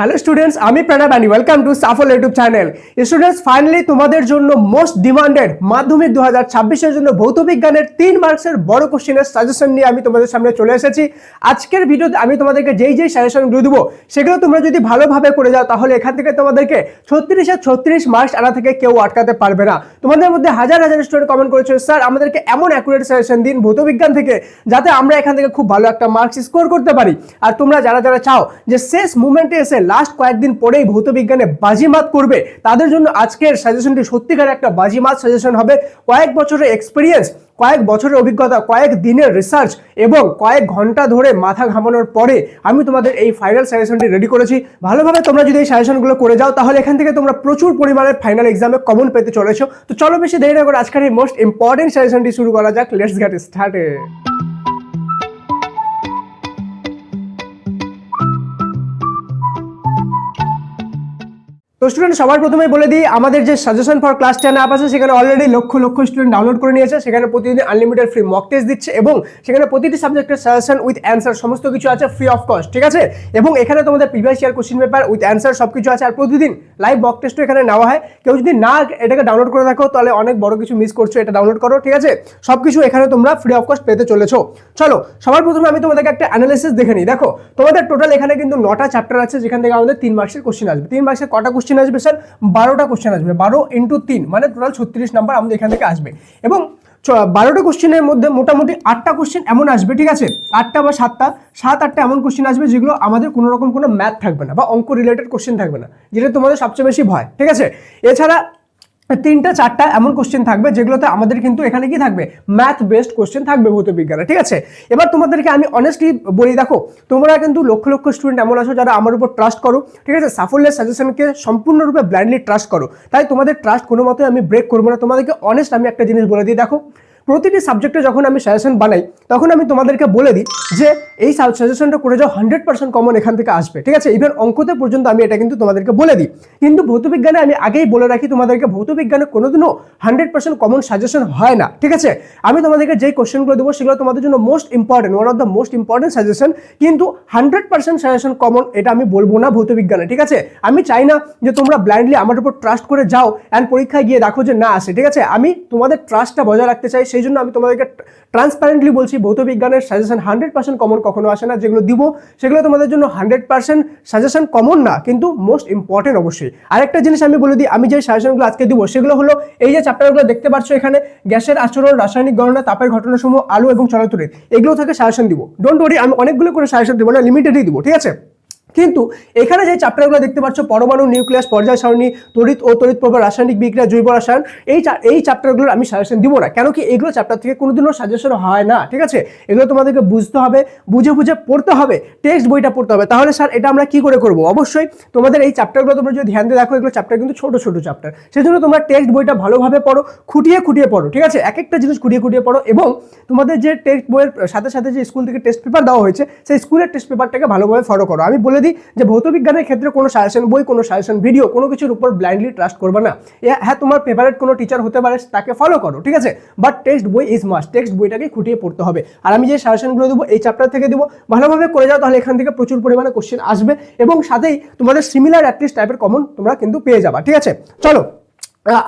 Hello students, আমি Pranab and welcome to Shuffle YouTube channel. Students, finally তোমাদের জন্য most demanded মাধ্যমিক 2026 জন্য ভৌত বিজ্ঞানের 3 মার্কসের বড় কোশ্চেনের সাজেশন নিয়ে আমি তোমাদের সামনে চলে এসেছি। আজকের ভিডিওতে আমি তোমাদেরকে যেই সাজেশনগুলো দেবো সেগুলো তোমরা যদি ভালোভাবে করে যাও তাহলে এখান থেকে তোমাদেরকে 36 মার্কস আনা থেকে কেউ আটকাতে পারবে না। তোমাদের মধ্যে হাজার হাজার স্টুডেন্ট কমেন্ট করেছে, স্যার আমাদেরকে এমন অ্যাকুরেট সাজেশন দিন ভৌত বিজ্ঞান থেকে যাতে আমরা এখান থেকে খুব ভালো একটা মার্কস স্কোর করতে পারি। আর তোমরা যারা যারা চাও যে শেষ মুভমেন্টে এসে লাস্ট কয়েকদিন পরেই ভৌত বিজ্ঞানে বাজিমাত করবে, তাদের জন্য আজকের সাজেশনটি সত্যিকার একটা বাজিমাত সাজেশন হবে। কয়েক বছরের এক্সপিরিয়েন্স, কয়েক বছরের অভিজ্ঞতা, কয়েক দিনের রিসার্চ এবং কয়েক ঘন্টা ধরে মাথা ঘামানোর পরে আমি তোমাদের এই ফাইনাল সাজেশনটি রেডি করেছি। ভালোভাবে তোমরা যদি এই সাজেশনগুলো করে যাও তাহলে এখান থেকে তোমরা প্রচুর পরিমাণে ফাইনাল এক্সামে কমন পেতে চলেছো। তো চলো বেশি দেরি না করে আজকের এই মোস্ট ইম্পর্টেন্ট সাজেশনটি শুরু করা যাক। Let's get started. তো স্টুডেন্ট, সবার প্রথমেই বলে দিই, আমাদের যে সাজেশন ফর ক্লাস 10 অ্যাপ আছে সেখানে already lakh lakh student download করে নিয়েছে। সেখানে প্রতিদিন আনলিমিটেড ফ্রি মক টেস্ট দিচ্ছে এবং সেখানে প্রতিটি সাবজেক্টের সাজেশন উইথ অ্যান্সার সমস্ত কিছু আছে ফ্রি অফ কস্ট, ঠিক আছে। এবং এখানে তোমাদের previous year question paper with answer সব কিছু আছে। আর প্রতিদিন লাইভ মক টেস্টও এখানে নেওয়া হয়। কেউ যদি না এটাকে ডাউনলোড করে রাখো তাহলে অনেক বড় কিছু মিস করছো, এটা ডাউনলোড করো, ঠিক আছে। সব কিছু এখানে তোমরা ফ্রি অফ কস্ট পেতে চলেছো। চলো সবার প্রথমে আমি তোমাদেরকে একটা অ্যানালিসিস দেখে নিই। দেখো তোমাদের টোটাল এখানে কিন্তু 9টা চ্যাপ্টার আছে, যেখান থেকে আমাদের 3 মার্কসের কোশ্চেন আসবে। 3 মার্কসের কটা কোশ্চেন আসবে স্যার? 12টা কোশ্চেন আসবে। 12 × 3 মানে টোটাল 36 নাম্বার আমাদের এখান থেকে আসবে। এবং 12টা কোশ্চেনের মধ্যে মোটামুটি 8টা কোশ্চেন এমন আসবে, ঠিক আছে। 8টা বা 7-8টা এমন কোশ্চেন আসবে যেগুলো আমাদের কোনো রকম কোনো ম্যাথ থাকবে না বা অঙ্ক রিলেটেড কোশ্চেন থাকবে না, যেটা তোমাদের সবচেয়ে বেশি ভয়, ঠিক আছে। এছাড়া 3-4টা এমন কোশ্চেন থাকবে যেগুলোতে আমাদের কিন্তু এখানে কি থাকবে, ম্যাথ বেসড কোশ্চেন থাকবে ভৌত বিজ্ঞানে, ঠিক আছে। এবার তোমাদেরকে আমি অনেস্টলি বলি, দেখো তোমরা কিন্তু লক্ষ লক্ষ স্টুডেন্ট এমন আছো যারা আমার উপর ট্রাস্ট করো, ঠিক আছে। সাফল্যের সাজেশনকে সম্পূর্ণরূপে ব্লাইন্ডলি ট্রাস্ট করো। তাই তোমাদের ট্রাস্ট কোনো মতেই আমি ব্রেক করবো না। তোমাদেরকে অনেস্ট আমি একটা জিনিস বলে দিই, দেখো প্রতিটি সাবজেক্টে যখন আমি সাজেশন বানাই তখন আমি তোমাদেরকে বলে দিই যে এই সাজেশনটা করে যাও, 100% কমন এখান থেকে আসবে, ঠিক আছে। ইভেন অঙ্কতে পর্যন্ত আমি এটা কিন্তু তোমাদেরকে বলে দিই। কিন্তু ভৌতবিজ্ঞানে আমি আগেই বলে রাখি তোমাদেরকে, ভৌতবিজ্ঞানে কোনোদিনও 100% কমন সাজেশন হয় না, ঠিক আছে। আমি তোমাদেরকে যেই কোশ্চেনগুলো দেবো সেগুলো তোমাদের জন্য most important, one of the most important suggestion. কিন্তু 100% সাজেশন কমন এটা আমি বলবো না ভৌতবিজ্ঞানে, ঠিক আছে। আমি চাই না যে তোমরা ব্লাইন্ডলি আমার উপর ট্রাস্ট করে যাও অ্যান্ড পরীক্ষায় গিয়ে দেখো যে না আসে, ঠিক আছে। আমি তোমাদের ট্রাস্টটা বজায় রাখতে চাই, সেই জন্য আমি তোমাদেরকে ট্রান্সপারেন্টলি বলছি ভৌত বিজ্ঞানের সাজেশন 100% কমন কখনো আসে না। যেগুলো দিব সেগুলো তোমাদের জন্য 100% সাজেশন কমন না, কিন্তু মোস্ট ইম্পর্টেন্ট অবশ্যই। আরেকটা জিনিস আমি বলে দিই, আমি যে সাজেশনগুলো আজকে দিব সেগুলো হলো এই যে চ্যাপ্টারগুলো দেখতে পাচ্ছ এখানে, গ্যাসের আচরণ, রাসায়নিক গণনা, তাপের ঘটনাসমূহ, আলো এবং চলতরিৎ, এগুলো থেকে সাজেশন দিব। ডোন্ট ওয়ারি, আমি অনেকগুলো করে সাজেশন দিব না, লিমিটেডই দিব, ঠিক আছে। কিন্তু এখানে যে চ্যাপ্টারগুলো দেখতে পাচ্ছ, পরমাণু, নিউক্লিয়াস, পর্যায় সারণী, তড়িৎ ও তড়িৎ প্রবাহ, রাসায়নিক বিক্রিয়া, জৈব রসায়ন, এই চ্যাপ্টারগুলোর আমি সাজেশন দিব না। কেন কি এগুলো চ্যাপ্টার থেকে কোনোদিনও সাজেশন হয় না, ঠিক আছে। এগুলো তোমাদেরকে বুঝতে হবে, বুঝে বুঝে পড়তে হবে, টেক্সট বইটা পড়তে হবে। তাহলে স্যার এটা আমরা কি করে করবো? অবশ্যই তোমাদের এই চ্যাপ্টারগুলো তোমরা যদি ধ্যান দিয়ে দেখো, এগুলো চ্যাপ্টার কিন্তু ছোট ছোট চ্যাপ্টার, সেই জন্য তোমরা টেক্সট বইটা ভালোভাবে পড়ো, খুঁটিয়ে খুঁটিয়ে পড়ো, ঠিক আছে। এক একটা জিনিস খুঁটিয়ে খুঁটিয়ে পড়ো এবং তোমাদের যে টেক্সট বইয়ের সাথে সাথে যে স্কুল থেকে টেস্ট পেপার দেওয়া হয়েছে সেই স্কুলের টেস্ট পেপারটাকে ভালোভাবে ফলো করো। আমি বলে দিই যে ভৌত বিজ্ঞানের ক্ষেত্রে কোনো সাজেশন বই, কোনো সাজেশন ভিডিও, কোনো কিছুর উপর ব্লাইন্ডলি ট্রাস্ট করবে না। হ্যাঁ, তোমার ফেভারিট কোনো টিচার হতে পারে, তাকে ফলো করো, ঠিক আছে। বাট টেক্সট বই ইজ মাস্ট, টেক্সট বইটাকে খুঁটিয়ে পড়তে হবে। আর আমি যে সাজেশনগুলো দেবো এই চ্যাপ্টার থেকে দেবো, ভালোভাবে করে যাও তাহলে এখান থেকে প্রচুর পরিমাণে কোশ্চেন আসবে এবং সাথেই তোমাদের সিমিলার অ্যাটলিস্ট টাইপের কমন তোমরা কিন্তু পেয়ে যাবা, ঠিক আছে। চলো,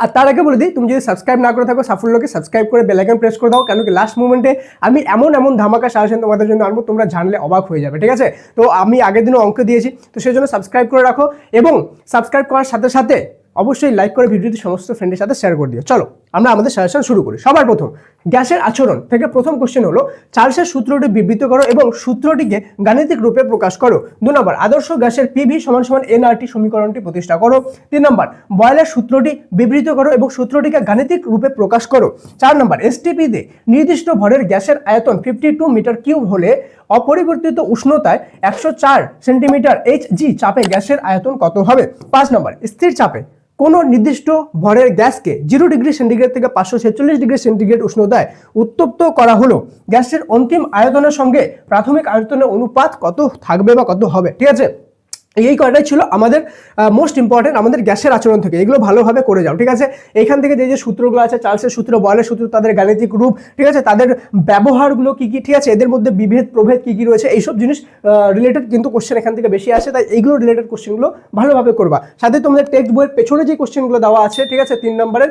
আর তার আগে বলে দিই, তুমি যদি সাবস্ক্রাইব না করে থাকো সাফল্যকে সাবস্ক্রাইব করে বেল আইকন প্রেস করে দাও, কেন কি লাস্ট মোমেন্টে আমি এমন ধামাকা সাজেশন তোমাদের জন্য আনবো, তোমরা জানলে অবাক হয়ে যাবে, ঠিক আছে। তো আমি আগের দিনও অঙ্ক দিয়েছি, তো সেই জন্য সাবস্ক্রাইব করে রাখো এবং সাবস্ক্রাইব করার সাথে সাথে অবশ্যই লাইক করে ভিডিওটি সমস্ত ফ্রেন্ডের সাথে শেয়ার করে দিও। চলো আমরা আমাদের সাজেশন শুরু করি। সবার প্রথম গ্যাসের আচরণ থেকে প্রথম কোশ্চেন হলো, চার্লসের সূত্রটি বিবৃত করো এবং সূত্রটিকে গাণিতিক রূপে প্রকাশ করো। 2 নম্বর, আদর্শ গ্যাসের পিভি = এনআরটি সমীকরণটি প্রতিষ্ঠা করো। 3 নম্বর, বয়লের সূত্রটি বিবৃত করো এবং সূত্রটিকে গাণিতিক রূপে প্রকাশ করো। 4 নম্বর, এসটিপিতে নির্দিষ্ট ভরের গ্যাসের আয়তন 52 মিটার কিউব হলে অপরিবর্তিত উষ্ণতায় 104 সেন্টিমিটার Hg চাপে গ্যাসের আয়তন কত হবে? 5 নম্বর, স্থির চাপে কোন নির্দিষ্ট ভরের গ্যাসকে 0 ডিগ্রি সেন্টিগ্রেড থেকে 546 ডিগ্রি সেন্টিগ্রেড উষ্ণতায় উত্তপ্ত করা হলো, গ্যাসের অন্তিম আয়তনের সঙ্গে প্রাথমিক আয়তনের অনুপাত কত থাকবে বা কত হবে, ঠিক আছে। এই কয়টাই ছিল আমাদের মোস্ট ইম্পর্টেন্ট আমাদের গ্যাসের আচরণ থেকে, এগুলো ভালোভাবে করে যাও, ঠিক আছে। এখান থেকে যে যে সূত্রগুলো আছে, চার্লসের সূত্র, বয়লের সূত্র, তাদের গাণিতিক রূপ, ঠিক আছে, তাদের ব্যবহারগুলো কি কি, ঠিক আছে, এদের মধ্যে বিভেদ প্রভেদ কি কি রয়েছে, এইসব জিনিস রিলেটেড কিন্তু কোশ্চেন এখান থেকে বেশি আসে, তাই এইগুলো রিলেটেড কোশ্চেনগুলো ভালোভাবে করবা। সাথে তোমাদের টেক্সট বইয়ের পেছনে যে কোশ্চেনগুলো দেওয়া আছে, ঠিক আছে, 3 নম্বরের,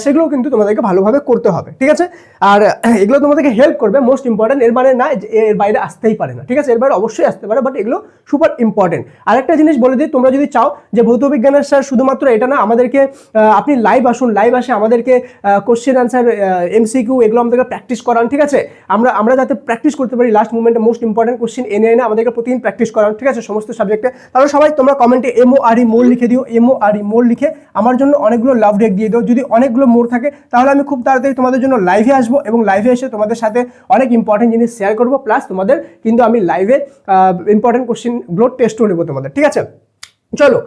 সেগুলো কিন্তু তোমাদেরকে ভালোভাবে করতে হবে, ঠিক আছে। আর এগুলো তোমাদেরকে হেল্প করবে, মোস্ট ইম্পর্টেন্ট, এর মানে না যে এর বাইরে আসতেই পারে না, ঠিক আছে, এর বাইরে অবশ্যই আসতে পারে, বাট এগুলো সুপার ইম্পর্টেন্ট। আরেকটা জিনিস বলে দিই, তোমরা যদি চাও যে ভৌত বিজ্ঞানের স্যার শুধুমাত্র এটা না, আমাদেরকে আপনি লাইভ আসুন, লাইভ আসে আমাদেরকে কোশ্চেন আনসার, এমসিকিউ, এগুলো আমাদেরকে প্র্যাকটিস করান, ঠিক আছে, আমরা যাতে প্র্যাকটিস করতে পারি লাস্ট মোমেন্টে মোস্ট ইম্পর্টেন্ট কোশ্চেন এনে আমাদেরকে প্রতিদিন প্র্যাকটিস করান, ঠিক আছে, সমস্ত সাবজেক্টে। তাহলে সবাই তোমরা কমেন্টে MORE মোর লিখে দিও, MORE মোর লিখে আমার জন্য অনেকগুলো লাভ রেক দিয়ে দিও। যদি অনেকগুলো মোর থাকে তাহলে আমি খুব তাড়াতাড়ি তোমাদের জন্য লাইভে আসবো এবং লাইভে এসে তোমাদের সাথে অনেক ইম্পর্টেন্ট জিনিস শেয়ার করবো, প্লাস তোমাদের কিন্তু আমি লাইভে ইম্পর্টেন্ট কোশ্চেনগুলো টেস্টও নেবো তোমাদের, ঠিক আছে। চলো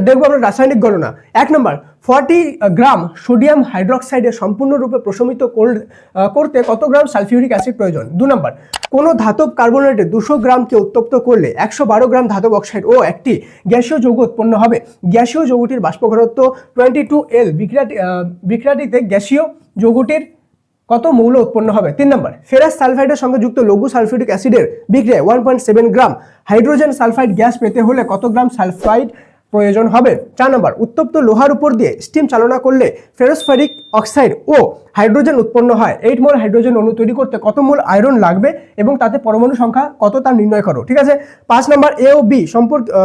দেখবো আমরা রাসায়নিক গণনা। 1 নম্বর, 40 গ্রাম সোডিয়াম হাইড্রোক্সাইডে সম্পূর্ণরূপে প্রশমিত করতে কত গ্রাম সালফিউরিক অ্যাসিড প্রয়োজন। 2 নম্বর, কোনো ধাতব কার্বনেটে 200 গ্রামকে উত্তপ্ত করলে 112 গ্রাম ধাতব অক্সাইড ও একটি গ্যাসীয় যৌগ উৎপন্ন হবে। গ্যাসীয় যৌগটির বাষ্প ঘনত্ব 22L। বিক্রিয়াটিতে গ্যাসীয় যৌগটির কত মৌল উৎপন্ন হবে। 3 নম্বর, ফেরাস সালফাইডের সঙ্গে যুক্ত লঘু সালফিউরিক অ্যাসিডের বিক্রিয়ায় 1.7 গ্রাম হাইড্রোজেন সালফাইড গ্যাস পেতে হলে কত গ্রাম সালফাইড প্রয়োজন হবে। 4 নম্বর, উত্তপ্ত লোহার উপর দিয়ে স্টিম চালনা করলে ফেরোসফেরিক অক্সাইড ও হাইড্রোজেন উৎপন্ন হয়। 8 মোল হাইড্রোজেন অণু তৈরি করতে কত মোল আয়রন লাগবে এবং তাতে পরমাণু সংখ্যা কত তা নির্ণয় করো, ঠিক আছে। 5 নম্বর, A ও B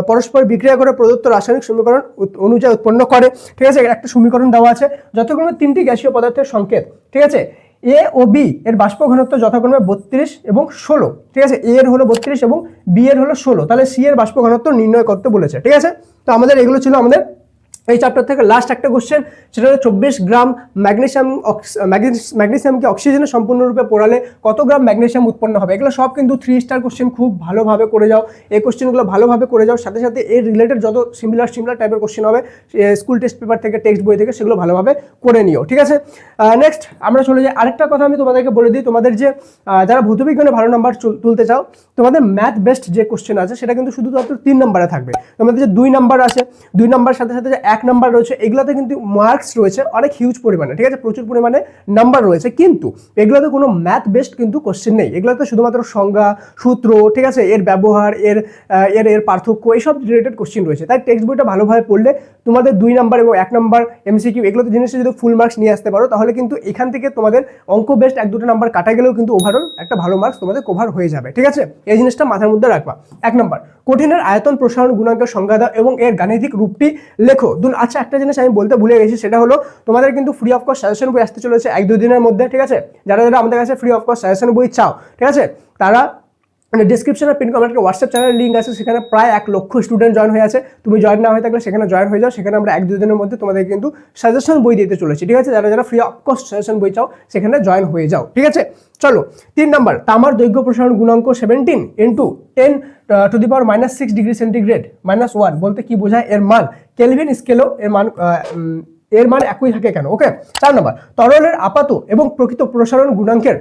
পরস্পর বিক্রিয়া করে প্রদত্ত রাসায়নিক সমীকরণ অনুযায়ী উৎপন্ন করে, ঠিক আছে, একটা সমীকরণ দেওয়া আছে যথাক্রমে 3টি গ্যাসীয় পদার্থের সংকেত, ঠিক আছে। A ও B এর বাষ্প ঘনত্ব যথাক্রমে 32 এবং 16, ঠিক আছে, A এর হলো 32 এবং B এর হলো 16, তাহলে C এর বাষ্প ঘনত্ব নির্ণয় করতে বলেছে, ঠিক আছে। তো আমাদের এগুলো ছিল আমাদের এই চ্যাপ্টার থেকে লাস্ট একটা কোশ্চেন, সেটা হলো 24 গ্রাম ম্যাগনেসিয়ামকে অক্সিজেনে সম্পূর্ণরূপে পোড়ালে কত গ্রাম ম্যাগনেসিয়াম উৎপন্ন হবে। এগুলো সব কিন্তু 3 স্টার কোশ্চেন, খুব ভালোভাবে করে যাও এই কোশ্চেনগুলো, ভালোভাবে করে যাও। সাথে সাথে এর রিলেটেড যত সিমিলার টাইপের কোশ্চেন হবে স্কুল টেস্ট পেপার থেকে, টেক্সট বই থেকে, সেগুলো ভালোভাবে করে নিও, ঠিক আছে। নেক্সট আমরা চলে যাই। আরেকটা কথা আমি তোমাদেরকে বলে দিই, তোমাদের যে যারা ভৌতবিজ্ঞানে ভালো নাম্বার তুলতে চাও, তোমাদের ম্যাথ বেস্ট যে কোশ্চেন আছে সেটা কিন্তু শুধুমাত্র 3 নম্বরে থাকবে। তোমাদের যে 2 নাম্বার আছে, 2 নাম্বার সাথে সাথে যে 1 নাম্বার রয়েছে, এগুলোতে কিন্তু মার্কস রয়েছে অনেক হিউজ পরিমাণে, ঠিক আছে, প্রচুর পরিমাণে নাম্বার রয়েছে, কিন্তু এগুলোতে কোনো ম্যাথ বেসড কিন্তু কোশ্চেন নেই। এগুলোতে শুধুমাত্র সংজ্ঞা, সূত্র, ঠিক আছে, এর ব্যবহার, এর পার্থক্য, এইসব রিলেটেড কোশ্চেন রয়েছে। তাই টেক্সট বইটা ভালোভাবে পড়লে তোমাদের 2 নাম্বার এবং 1 নাম্বার এমসিকিউ এগুলোতে জিনিসটা যদি ফুল মার্কস নিয়ে আসতে পারো, তাহলে কিন্তু এখান থেকে তোমাদের অঙ্ক বেস্ট 1-2 নাম্বার কাটা গেলেও কিন্তু ওভারঅল একটা ভালো মার্কস তোমাদের কভার হয়ে যাবে, ঠিক আছে। এই জিনিসটা মাথার মধ্যে রাখবা। 1 নাম্বার, কঠিনের আয়তন প্রসারণ গুণাঙ্কের সংজ্ঞা দাও এবং এর গাণিতিক রূপটি লেখো। আচ্ছা, একটা জিনিস আমি বলতে ভুলে গেছি, সেটা হলো তোমাদের কিন্তু ফ্রি অফ কস্ট সাজেশন বই আসতে চলেছে 1-2 দিনের মধ্যে, ঠিক আছে। যারা আমাদের কাছে ফ্রি অফ কস্ট সাজেশন বই চাও, ঠিক আছে, তারা ডিসক্রিপশনে পিন কমেন্টে হোয়াটসঅ্যাপ চ্যানেলের লিঙ্ক আছে, সেখানে প্রায় 1 লক্ষ স্টুডেন্ট জয়েন হয়ে আছে। তুমি জয়েন না হয়ে থাকলে সেখানে জয়েন হয়ে যাও, সেখানে আমরা 1-2 দিনের মধ্যে তোমাদের কিন্তু সাজেশন বই দিতে চলেছি, ঠিক আছে। যারা ফ্রি অফ কস্ট সাজেশন বই চাও সেখানে জয়েন হয়ে যাও, ঠিক আছে। চলো 3 নাম্বার, তামার দৈর্ঘ্য প্রসারণ গুণাঙ্ক 17 × 10⁻⁻6 ডিগ্রি সেন্টিগ্রেড -1 বলতে কি বোঝায়, এর মান কেলভিন স্কেলও এর মান একই থাকে কেন। ওকে। 4 নম্বর, তরলের আপাত এবং প্রকৃত প্রসারণ গুণাঙ্কের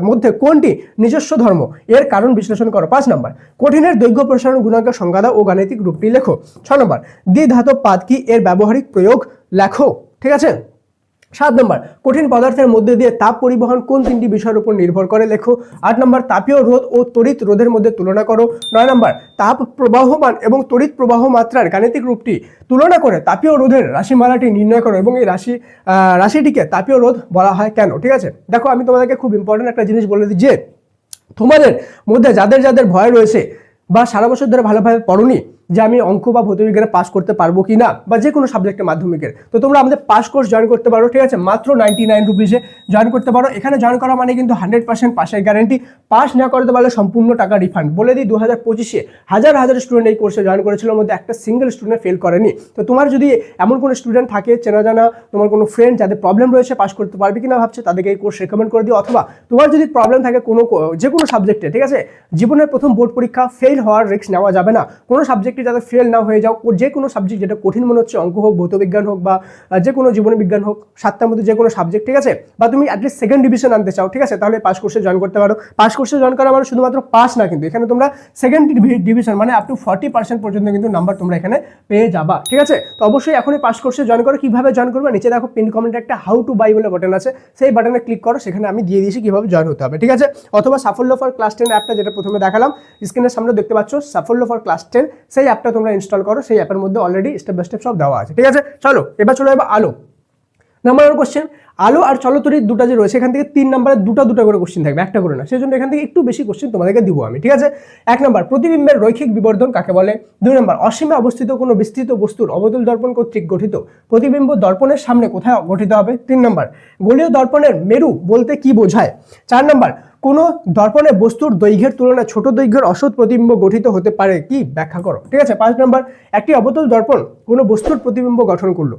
মধ্যে কোনটি নিজস্ব ধর্ম, এর কারণ বিশ্লেষণ করো। 5 নম্বর, কঠিনের দৈর্ঘ্য প্রসারণ গুণাঙ্কের সংজ্ঞা দাও ও গাণিতিক রূপটি লেখো। 6 নম্বর, দ্বিধাতব পাত কি, এর ব্যবহারিক প্রয়োগ লেখো, ঠিক আছে। 7 নম্বর, কঠিন পদার্থের মধ্যে দিয়ে তাপ পরিবহন কোন 3টি বিষয়ের উপর নির্ভর করে লেখো। 8 নম্বর, তাপীয় রোধ ও তড়িৎ রোধের মধ্যে তুলনা করো। 9 নম্বর, তাপ প্রবাহমান এবং তড়িৎ প্রবাহ মাত্রার গাণিতিক রূপটি তুলনা করে তাপীয় রোধের রাশিমালাটি নির্ণয় করো এবং এই রাশিটিকে তাপীয় রোধ বলা হয় কেন, ঠিক আছে। দেখো, আমি তোমাদেরকে খুব ইম্পর্টেন্ট একটা জিনিস বলে দিই, যে তোমাদের মধ্যে যাদের ভয় রয়েছে বা সারা বছর ধরে ভালোভাবে পড়োনি যে আমি অঙ্ক বা ভৌতবিজ্ঞানে পাস করতে পারবো কি না, বা যে কোনো সাবজেক্টে মাধ্যমিকের, তো তোমরা আমাদের পাস কোর্স জয়েন করতে পারো, ঠিক আছে, মাত্র 99 রুপিসে জয়েন করতে পারো। এখানে জয়েন করা মানে কিন্তু 100% পাসের গ্যারেন্টি। পাস না করতে পারলে সম্পূর্ণ টাকা রিফান্ড। বলে দিই, 2025-এ হাজার স্টুডেন্ট এই কোর্সে জয়েন করেছিল, মধ্যে একটা সিঙ্গেল স্টুডেন্ট ফেল করেনি। তো তোমার যদি এমন কোনো স্টুডেন্ট থাকে, চেনা জানা তোমার কোনো ফ্রেন্ড যাদের প্রবলেম রয়েছে, পাস করতে পারবে কিনা ভাবছে, তাদেরকে এই কোর্স রেকমেন্ড করে দিও। অথবা তোমার যদি প্রবলেম থাকে যে কোনো সাবজেক্টে, ঠিক আছে, জীবনের প্রথম বোর্ড পরীক্ষা ফেল হওয়ার রিস্ক নেওয়া যাবে না। কোনো সাবজেক্টে সাবজেক্টে যাতে ফেল না হয়ে যাও, যে কোনো সাবজেক্ট যেটা কঠিন মনে হচ্ছে, অঙ্ক হোক, ভৌতবিজ্ঞান হোক, বা যে কোনো জীবনী বিজ্ঞান হোক, 7টার মধ্যে যে কোনো সাবজেক্ট, ঠিক আছে, বা তুমি অ্যাটলিস্ট সেকেন্ড ডিভিশন আনতে চাও, ঠিক আছে, তাহলে পাস কোর্সে জয়েন করতে পারো। পাস কোর্সে জয়েন করা মানে শুধুমাত্র পাস না, কিন্তু এখানে তোমরা সেকেন্ড ডিভিশন মানে আপ টু 40% পর্যন্ত কিন্তু নাম্বার তোমরা এখানে পেয়ে যাবা, ঠিক আছে। তো অবশ্যই এখনই পাস কোর্সে জয়েন করো। কিভাবে জয়েন করবে, নিচে দেখো পিন কমেন্টে একটা হাউ টু বাই বলে বাটন আছে, সেই বাটনে ক্লিক করো, সেখানে আমি দিয়ে দিয়েছি কিভাবে জয়েন হতে হবে, ঠিক আছে। অথবা সাফল্য ফর ক্লাস 10 অ্যাপটা যেটা প্রথমে দেখালাম স্ক্রিনের সামনে দেখতে পাচ্ছ, সাফল্য ফর ক্লাস 10, সেই অ্যাপটা তোমরা ইনস্টল করো। সেই অ্যাপের মধ্যে অলরেডি স্টেপ বাই স্টেপ সব দেওয়া আছে, ঠিক আছে। চলো এবার চলে যাবো আলো। নাম্বার 1 কোশ্চেন, আলো আর চলতরি দুটো যে রয়েছে এখান থেকে 3 নম্বরে দুটো করে কোশ্চেন থাকবে, একটা করে না, সেই জন্য এখান থেকে একটু বেশি কোশ্চেন তোমাদেরকে দিব আমি, ঠিক আছে। 1 নম্বর, প্রতিবিম্বের রৈখিক বিবর্ধন কাকে বলে? 2 নম্বর, অসীমে অবস্থিত কোনো বিস্তৃত বস্তুর অবতল দর্পণ কর্তৃক গঠিত প্রতিবিম্ব দর্পণের সামনে কোথায় গঠিত হবে? 3 নম্বর, গোলীয় দর্পণের মেরু বলতে কি বোঝায়? 4 নম্বর, কোনো দর্পণে বস্তুর দৈর্ঘ্যের তুলনায় ছোট দৈর্ঘ্যের অসৎ প্রতিবিম্ব গঠিত হতে পারে, কি ব্যাখ্যা করো, ঠিক আছে। 5 নম্বর, একটি অবতল দর্পণ কোনো বস্তুর প্রতিবিম্ব গঠন করলো,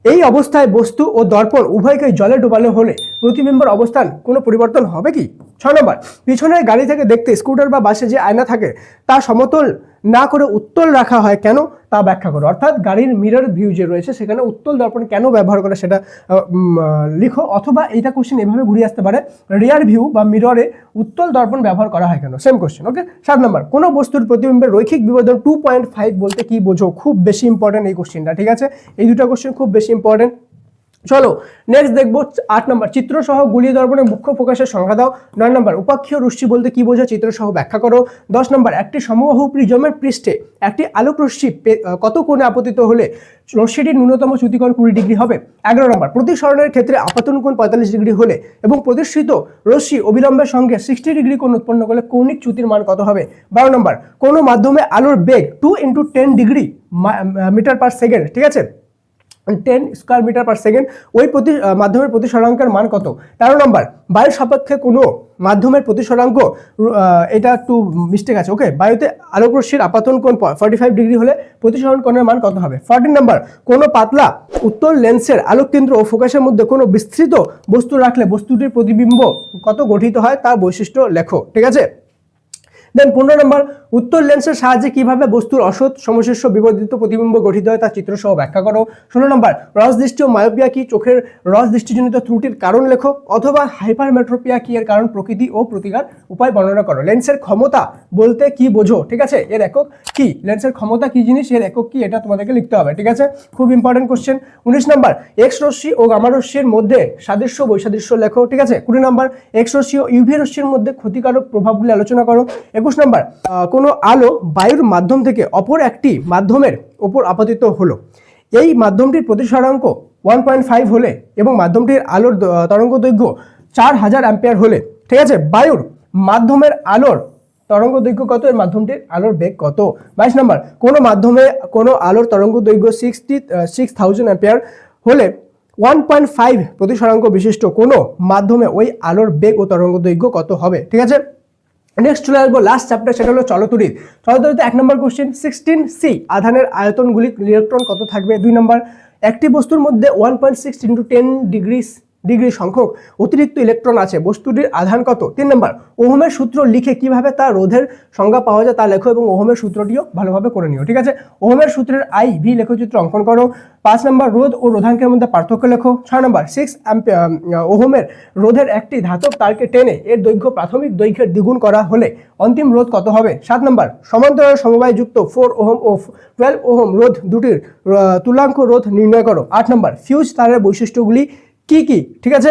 এই অবস্থায় বস্তু ও দর্পণ উভয়কে জলে ডোবানো হলে প্রতিবিম্বের অবস্থান কোনো পরিবর্তন হবে কি? 6 নম্বর, পিছনের গাড়ি থেকে দেখতে স্কুটার বা বাসে যে আয়না থাকে তা সমতল না করে উত্তল রাখা হয় কেন, তা ব্যাখ্যা করো। অর্থাৎ গাড়ির মিরর ভিউ যে রয়েছে সেখানে উত্তল দর্পণ কেন ব্যবহার করে সেটা লিখো। অথবা এইটা কোশ্চেন এভাবে ঘুরিয়ে আসতে পারে, রিয়ার ভিউ বা মিররে উত্তল দর্পণ ব্যবহার করা হয় কেন, সেম কোশ্চেন, ওকে। 7 নম্বর, কোনো বস্তুর প্রতিবিম্বের রৈখিক বিবর্ধন 2.5 বলতে কি বোঝো? খুব বেশি ইম্পর্টেন্ট এই কোশ্চেনটা, ঠিক আছে। এই দুটো কোশ্চেন খুব বেশি ইম্পর্টেন্ট। চলো নেক্সট দেখবো 8 নম্বর, চিত্রসহ গোলীয় দর্পণের মুখ্য প্রকাশের সংখ্যা দাও। 9 নম্বর, উপাক্ষীয় রশ্মি বলতে কি বোঝায়? চিত্রসহ ব্যাখ্যা করো। 10 নম্বর, একটি সমবাহু প্রিজমের পৃষ্ঠে একটি আলোক রশ্মি কত কোণে আপতিত হলে রশ্মিটির ন্যূনতম চ্যুতিকোণ 20 ডিগ্রি হবে? 11 নম্বর, প্রতিসরণের ক্ষেত্রে আপতন কোণ 45 ডিগ্রি হলে এবং প্রতিসৃত রশ্মি অবিলম্বের সঙ্গে 60 ডিগ্রি কোণ উৎপন্ন করলে কৌণিক চ্যুতির মান কত হবে? 12 নম্বর, কোনো মাধ্যমে আলোর বেগ 2 × 10 ডিগ্রি মিটার পার সেকেন্ড, ঠিক আছে, 10 স্কয়ার মিটার পার সেকেন্ড, ওই মাধ্যমের প্রতিসরাঙ্কের মান কত? 13 নম্বর, বায়ুর সাপেক্ষে কোনো মাধ্যমের প্রতিসরাঙ্ক, এটা একটু মিস্টেক আছে, ওকে, বায়ুতে আলোক রশ্মির আপাতন কোণ 45 ডিগ্রি হলে প্রতিসরণ কোণের মান কত হবে? 14 নম্বর, কোনো পাতলা উত্তল লেন্সের আলোক কেন্দ্র ও ফোকাসের মধ্যে কোনো বিস্তৃত বস্তু রাখলে বস্তুটির প্রতিবিম্ব কত গঠিত হয় তার বৈশিষ্ট্য লেখো, ঠিক আছে। দেন 15 নম্বর, উত্তল লেন্সের সাহায্যে কিভাবে বস্তুর অসৎ সমশীর্ষ বিবর্ধিত প্রতিবিম্ব গঠিত হয় তার চিত্র সহ ব্যাখ্যা করো। 16 নম্বর, রস দৃষ্টি ও মায়োপিয়া কি? চোখের রস দৃষ্টিজনিত ত্রুটির কারণ লেখো। অথবা হাইপারমেট্রোপিয়া কি? এর কারণ, প্রকৃতি ও প্রতিকার উপায় বর্ণনা করো। লেন্সের ক্ষমতা বলতে কি বোঝো? ঠিক আছে, এর একক কি? লেন্সের ক্ষমতা কি জিনিস, এর একক কি, এটা তোমাদেরকে লিখতে হবে, ঠিক আছে, খুব ইম্পর্টেন্ট কোশ্চেন। 19 নম্বর, এক্স রশ্মি ও গামা রশ্মির মধ্যে সাদৃশ্য বৈসাদৃশ্য লেখো, ঠিক আছে। 20 নম্বর, এক্স রশ্মি ও ইউভি রশ্মির মধ্যে ক্ষতিকারক প্রভাবগুলি আলোচনা করো। 21 নম্বর, কোনো আলো বায়ুর মাধ্যম থেকে অপর একটি মাধ্যমের উপর আপতিত হলো, এই মাধ্যমটির প্রতিসরাঙ্ক 1.5 হলে এবং মাধ্যমটির আলোর তরঙ্গ দৈর্ঘ্য 4000 অ্যাম্পিয়ার হলে, ঠিক আছে, বায়ুর মাধ্যমের আলোর তরঙ্গ দৈর্ঘ্য কত? এর মাধ্যমটির আলোর বেগ কত? 22 নম্বর, কোনো মাধ্যমে কোনো আলোর তরঙ্গ দৈর্ঘ্য 6000 অ্যাম্পিয়ার হলে 1.5 প্রতিসরাঙ্ক বিশিষ্ট কোনো মাধ্যমে ওই আলোর বেগ ও তরঙ্গ দৈর্ঘ্য কত হবে, ঠিক আছে। নেক্সট চলে আসবো লাস্ট চ্যাপ্টার, সেটা হলো চলতরিৎ। চলতরিতে 1 নম্বর কোশ্চেন, 16C আধানের আয়তনগুলি ইলেকট্রন কত থাকবে? 2 নম্বর, একটি বস্তুর মধ্যে 1.6 × 10 ডিগ্রি সংখ্যক অতিরিক্ত ইলেকট্রন আছে, বস্তুটির আধান কত? 3 নম্বর, ওহমের সূত্র লিখে কিভাবে তার রোধের সংজ্ঞা পাওয়া যায় তা লেখো এবং ওহমের সূত্রটিও ভালোভাবে করে নিও, ঠিক আছে। ওহমের সূত্রের IV লেখচিত্র অঙ্কন করো। 5 নম্বর, রোধ ও রোধাঙ্কের মধ্যে পার্থক্য লেখো। 6 নম্বর, 6 ওহমের রোধের একটি ধাতব তারকে টেনে এর দৈর্ঘ্য প্রাথমিক দৈর্ঘ্যের দ্বিগুণ করা হলে অন্তিম রোধ কত হবে? 7 নম্বর, সমান্তরাল সমবায় যুক্ত 4 ওহম ও 12 ওহম রোধ দুটির তুলাঙ্ক রোধ নির্ণয় করো। 8 নম্বর, ফিউজ তারের বৈশিষ্ট্যগুলি কি কি, ঠিক আছে।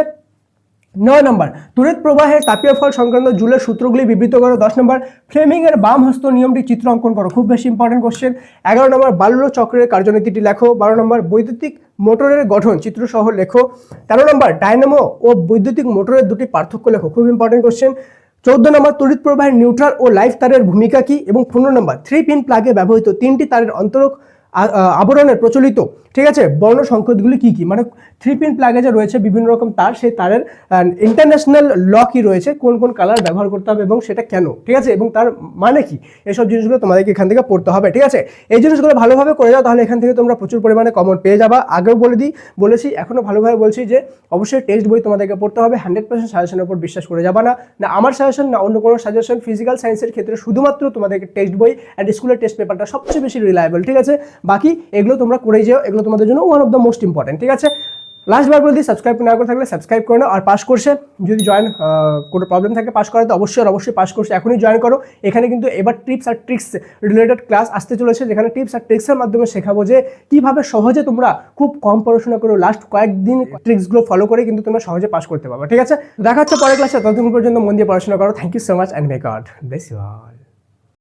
9 নম্বর, তড়িৎ প্রবাহের তাপীয় ফল সংক্রান্ত জুলের সূত্রগুলি বিবৃত করো। 10 নম্বর, ফ্লেমিং এর বাম হস্ত নিয়মটি চিত্র অঙ্কন করো, খুব বেশি ইম্পর্টেন্ট কোশ্চেন। 11 নম্বর, বাল্য চক্রের কার্যনীতিটি লেখো। 12 নম্বর, বৈদ্যুতিক মোটরের গঠন চিত্র সহ লেখো। 13 নম্বর, ডায়নামো ও বৈদ্যুতিক মোটরের দুটি পার্থক্য লেখো, খুব ইম্পর্টেন্ট কোশ্চেন। 14 নম্বর, তড়িৎ প্রবাহের নিউট্রাল ও লাইভ তারের ভূমিকা কি? এবং 15 নম্বর, 3 পিন প্লাগে ব্যবহৃত 3টি তারের আবরণের প্রচলিত, ঠিক আছে, বর্ণ সংকেতগুলি কি কি, মানে 3 পিন প্লাগে যে রয়েছে বিভিন্ন রকম তার, সেই তারের ইন্টারন্যাশনাল ল কি রয়েছে, কোন কোন কালার ব্যবহার করতে হবে এবং সেটা কেন, ঠিক আছে, এবং তার মানে কি, এইসব জিনিসগুলো তোমাদেরকে এখান থেকে পড়তে হবে, ঠিক আছে। এই জিনিসগুলো ভালোভাবে করে যাও, তাহলে এখান থেকে তোমরা প্রচুর পরিমাণে কমন পেয়ে যাবা। আগেও বলেছি এখনো ভালোভাবে বলছি যে অবশ্যই টেক্সট বই তোমাদেরকে পড়তে হবে, 100% সাজেশনের উপর বিশ্বাস করে যাবা না, না আমার সাজেশন না অন্য কোনো সাজেশন, ফিজিক্যাল সায়েন্সের ক্ষেত্রে শুধুমাত্র তোমাদেরকে টেক্সট বই অ্যান্ড স্কুলের টেস্ট পেপারটা সবচেয়ে বেশি রিলায়েবল, ঠিক আছে। বাকি এগুলো তোমরা করেই যাও, এগুলো তোমাদের জন্য one of the most important, ঠিক আছে। লাস্টবার বলে দিই, সাবস্ক্রাইব না করে থাকলে সাবস্ক্রাইব করে নাও, আর পাস কোর্সে যদি জয়েন কোনো প্রবলেম থাকে পাস করাতে অবশ্যই পাস কোর্সে এখনই জয়েন করো। এখানে কিন্তু এবার টিপস আর ট্রিক্স রিলেটেড ক্লাস আসতে চলেছে, যেখানে টিপস আর ট্রিক্সের মাধ্যমে শেখাবো যে কীভাবে সহজে তোমরা খুব কম পড়াশোনা করে লাস্ট কয়েকদিন ট্রিক্সগুলো ফলো করে কিন্তু তোমরা সহজে পাস করতে পারবে, ঠিক আছে। দেখা হচ্ছে পরের ক্লাসে, ততক্ষণ পর্যন্ত মন দিয়ে পড়াশোনা করো। Thank you so much and may God bless you all.